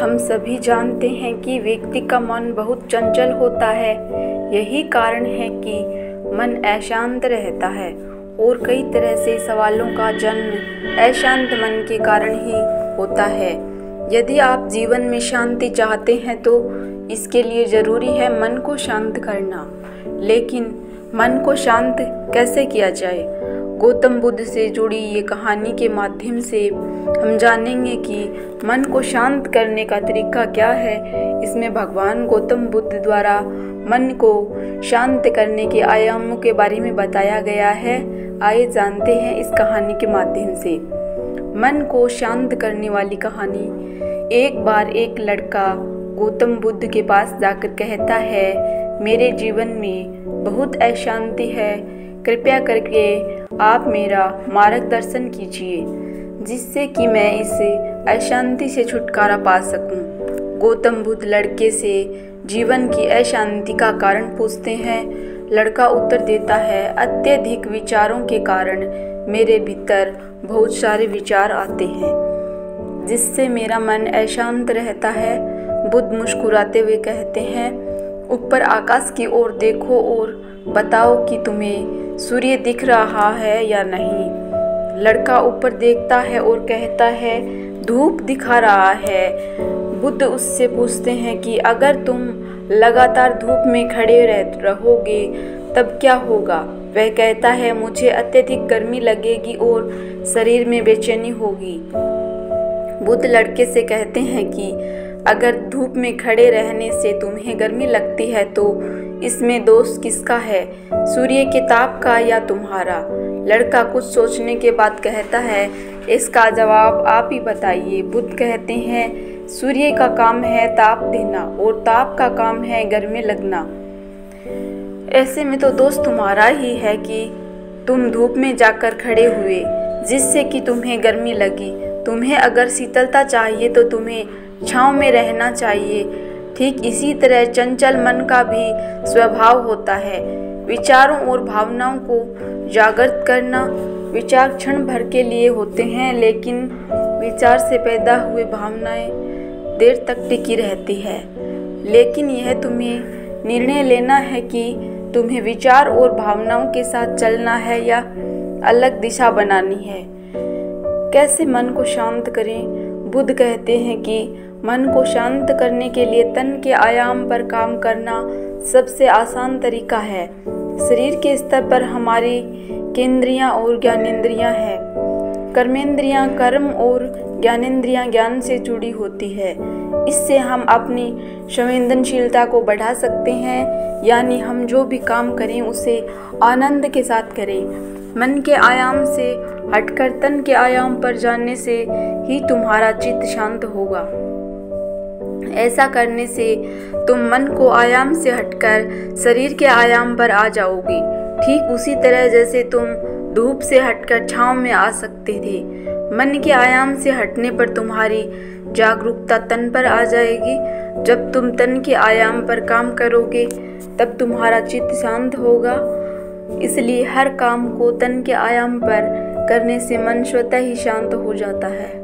हम सभी जानते हैं कि व्यक्ति का मन बहुत चंचल होता है। यही कारण है कि मन अशांत रहता है और कई तरह से सवालों का जन्म अशांत मन के कारण ही होता है। यदि आप जीवन में शांति चाहते हैं तो इसके लिए ज़रूरी है मन को शांत करना। लेकिन मन को शांत कैसे किया जाए? गौतम बुद्ध से जुड़ी ये कहानी के माध्यम से हम जानेंगे कि मन को शांत करने का तरीका क्या है। इसमें भगवान गौतम बुद्ध द्वारा मन को शांत करने के आयामों के बारे में बताया गया है। आइए जानते हैं इस कहानी के माध्यम से। मन को शांत करने वाली कहानी। एक बार एक लड़का गौतम बुद्ध के पास जाकर कहता है, मेरे जीवन में बहुत अशांति है, कृपया करके आप मेरा मार्गदर्शन कीजिए जिससे कि मैं इस अशांति से छुटकारा पा सकूं। गौतम बुद्ध लड़के से जीवन की अशांति का कारण पूछते हैं। लड़का उत्तर देता है, अत्यधिक विचारों के कारण मेरे भीतर बहुत सारे विचार आते हैं जिससे मेरा मन अशांत रहता है। बुद्ध मुस्कुराते हुए कहते हैं, ऊपर आकाश की ओर देखो और बताओ कि तुम्हें सूर्य दिख रहा है या नहीं। लड़का ऊपर देखता है और कहता है, धूप दिखा रहा है। बुद्ध उससे पूछते हैं कि अगर तुम लगातार धूप में खड़े रहोगे तब क्या होगा? वह कहता है, मुझे अत्यधिक गर्मी लगेगी और शरीर में बेचैनी होगी। बुद्ध लड़के से कहते हैं कि अगर धूप में खड़े रहने से तुम्हें गर्मी लगती है तो इसमें दोष किसका है, सूर्य के ताप का या तुम्हारा? लड़का कुछ सोचने के बाद कहता है, इसका जवाब आप ही बताइए। बुद्ध कहते हैं, सूर्य का काम है ताप देना और ताप का काम है गर्मी लगना। ऐसे में तो दोष तुम्हारा ही है कि तुम धूप में जाकर खड़े हुए जिससे कि तुम्हें गर्मी लगी। तुम्हें अगर शीतलता चाहिए तो तुम्हें छांव में रहना चाहिए। ठीक इसी तरह चंचल मन का भी स्वभाव होता है। विचारों और भावनाओं को जागृत करना। विचार क्षण भर के लिए होते हैं, लेकिन विचार से पैदा हुए भावनाएं देर तक टिकी रहती है। लेकिन यह तुम्हें निर्णय लेना है कि तुम्हें विचार और भावनाओं के साथ चलना है या अलग दिशा बनानी है। कैसे मन को शांत करें? बुद्ध कहते हैं कि मन को शांत करने के लिए तन के आयाम पर काम करना सबसे आसान तरीका है। शरीर के स्तर पर हमारी केंद्रियां और ज्ञानेंद्रियां हैं। कर्मेंद्रियां कर्म और ज्ञानेंद्रियां ज्ञान से जुड़ी होती है। इससे हम अपनी संवेदनशीलता को बढ़ा सकते हैं, यानी हम जो भी काम करें उसे आनंद के साथ करें। मन के आयाम से हटकर तन के आयाम पर जाने से ही तुम्हारा चित्त शांत होगा। ऐसा करने से तुम मन को आयाम से हटकर शरीर के आयाम पर आ जाओगे। ठीक उसी तरह जैसे तुम धूप से हटकर छांव में आ सकते थे। मन के आयाम से हटने पर तुम्हारी जागरूकता तन पर आ जाएगी। जब तुम तन के आयाम पर काम करोगे तब तुम्हारा चित्त शांत होगा। इसलिए हर काम को तन के आयाम पर करने से मन स्वतः ही शांत हो जाता है।